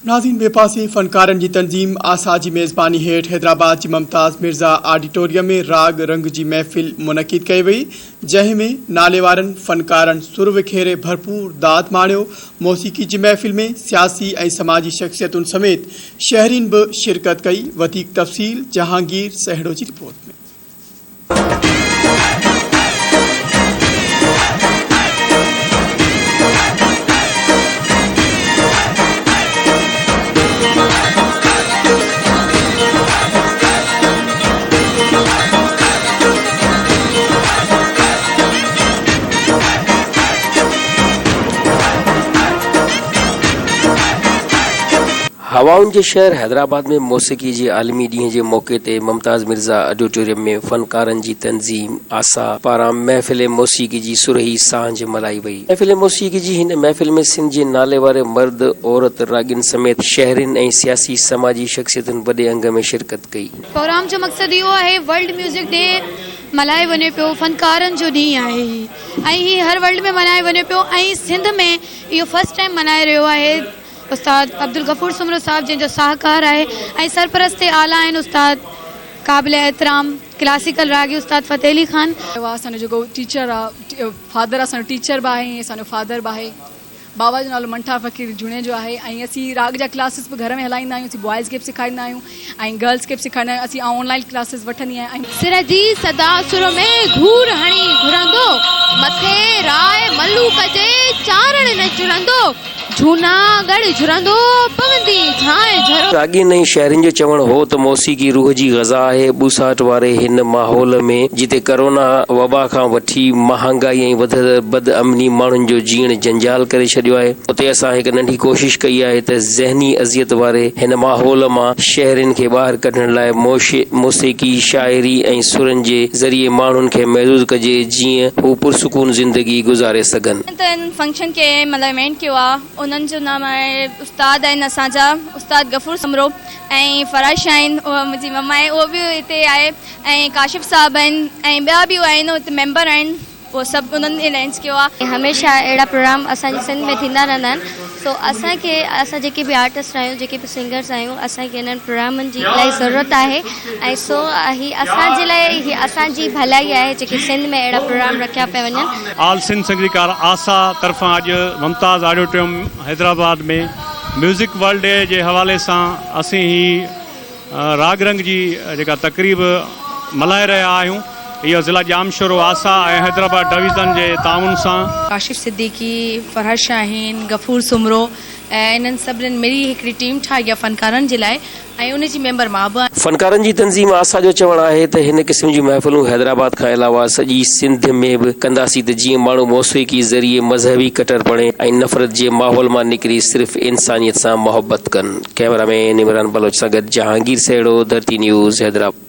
नाज़रीन बेपासी फ़नकारनि जी तंज़ीम आसा जी मेज़बानी हेठि हैदराबाद जी मुमताज़ मिर्ज़ा ऑडिटोरियम में राग रंग जी महफ़िल मुनक़िद कई वई, जंहिंमें नाले वारनि फ़नकारनि सुर विखेरे भरपूर दाद माणियो। मौसीक़ी जी महफ़िल में सियासी ऐं समाजी शख़्सियतुनि समेत शहरीन भी शिरकत कई। वधीक तफ़सील जहांगीर सहड़ो जी रिपोर्ट में। हवाउन के शहर हैदराबाद में मौसीक़ी जे आलमी ॾींहं जे मौक़े ते मुमताज़ मिर्ज़ा ऑडिटोरियम में फ़नकारनि जी तंज़ीम आसा पारां महफ़िल मौसीक़ी जी सुरही सांझ मल्हाई वई। महफ़िल मौसीक़ी जी हिन महफ़िल में सिंध जे नाले वारे मर्द औरत रागिन समेत शहरिन ऐं सियासी समाजी शख़्सियतुनि वॾे अंग में शिरकत कई। प्रोग्राम जो मक़सद इहो आहे वर्ल्ड म्यूज़िक डे मल्हाए वञे पियो, फ़नकारनि जो ॾींहुं आहे ऐं हीअ हर वर्ल्ड में मल्हाए वञे पियो ऐं सिंध में इहो फर्स्ट टाइम मल्हाए रहियो आहे। उस्ताद अब्दुल गफ़ूर सुमरो साहब जंहिंजो साहकार आहे ऐं सरपरस्त आला आहिनि उस्ताद क़ाबिल एहतराम क्लासिकल रागी उस्ताद फ़तेह अली ख़ान। असांजो जेको टीचर आहे फादर असांजो टीचर बि आहे, असांजो फादर बि आहे। बाबा जो नालो मंठा फ़कीर जुणे जो आहे ऐं असीं राग जा क्लासिस बि घर में हलाईंदा आहियूं। असीं बॉइज़ खे बि सेखारींदा आहियूं ऐं गर्ल्स खे बि सेखारींदा आहियूं। असीं ऑनलाइन क्लासिस वठंदी आहियां। सिर जी सदा सुर में घूर हणी घुरंदो, मथे राय मल्लू कजे चारण न चुरंदो, जूनागढ़ झुरंदो पवंदी झाए झरो। रागिन ऐं शहरिन जो चवण हो त मौसीक़ी रूह जी ग़ज़ा आहे। ॿुसाहट वारे हिन माहौल में जिते कोरोना वबा खां वठी महांगाई ऐं वधल बदअमनी माण्हुनि जो जीअण जंजाल करे छॾियो आहे, उते असां हिकु नंढी कोशिश कई आहे त ज़हनी अज़ियत वारे हिन माहौल मां शहरिन खे ॿाहिरि कढण लाइ मौसीक़ी शाइरी ऐं सुरनि जे ज़रिए माण्हुनि खे महसूस कजे जीअं हू पुरसुकून ज़िंदगी गुज़ारे सघनि। त इन फंक्शन खे मतलब इवेंट कयो आहे, उन्हनि जो नाम आहे उस्ताद आहिनि असांजा उस्ताद गफ़ूर सुमरो ऐं फ़राश आहिनि, उहा मुंहिंजी मम्मा आहे, उहो बि हिते आहे ऐं काशिफ़ साहब आहिनि ऐं ॿिया बि आहिनि हुते मेंबर आहिनि, वो सभु उन्हनि अरेंज कयो आहे। हमेशह अहिड़ा प्रोग्राम असांजे सिंध में थींदा रहंदा आहिनि। सो असांखे असां जेके बि आर्टिस्ट आहियूं, जेके बि सिंगर्स आहियूं, असांखे इन्हनि प्रोग्रामनि जी इलाही ज़रूरत आहे ऐं सो ही असांजे लाइ ही असांजी भलाई आहे जेके सिंध में अहिड़ा प्रोग्राम रखिया पिया वञनि। ऑल सिंध संगीतकार आसा तरफ़ां अॼु मुमताज़ ऑडिटोरियम हैदराबाद में म्यूज़िक वर्ल्ड डे जे हवाले सां असीं ही राग रंग जी जेका तक़रीब मल्हाए रहिया आहियूं। इहो ज़िला जाम शोरो आसा ऐं हैदराबाद डिवीज़न जे ताउन सां काशिफ़ सिद्दीकी, फ़रहश आहिनि, गफ़ूर सुमरो ऐं इन्हनि सभिनीनि मिली हिकिड़ी टीम ठाही आहे फ़नकारनि जे लाइ ऐं उन जी मेंबर मां बि आहियां। फ़नकारनि जी तंज़ीम आसा जो चवणु आहे त हिन क़िस्म जी महफ़िलूं हैदराबाद खां अलावा सॼी सिंध में बि कंदासीं त जीअं माण्हू मौसीक़ी ज़रिए मज़हबी कटरपणे ऐं नफ़रत जे माहौल मां निकिरी सिर्फ़ इंसानियत सां मोहबत कनि। कैमरामैन इमरान बलोच सां गॾु जहांगीर सहड़ो, धरती न्यूज़, हैदराबाद।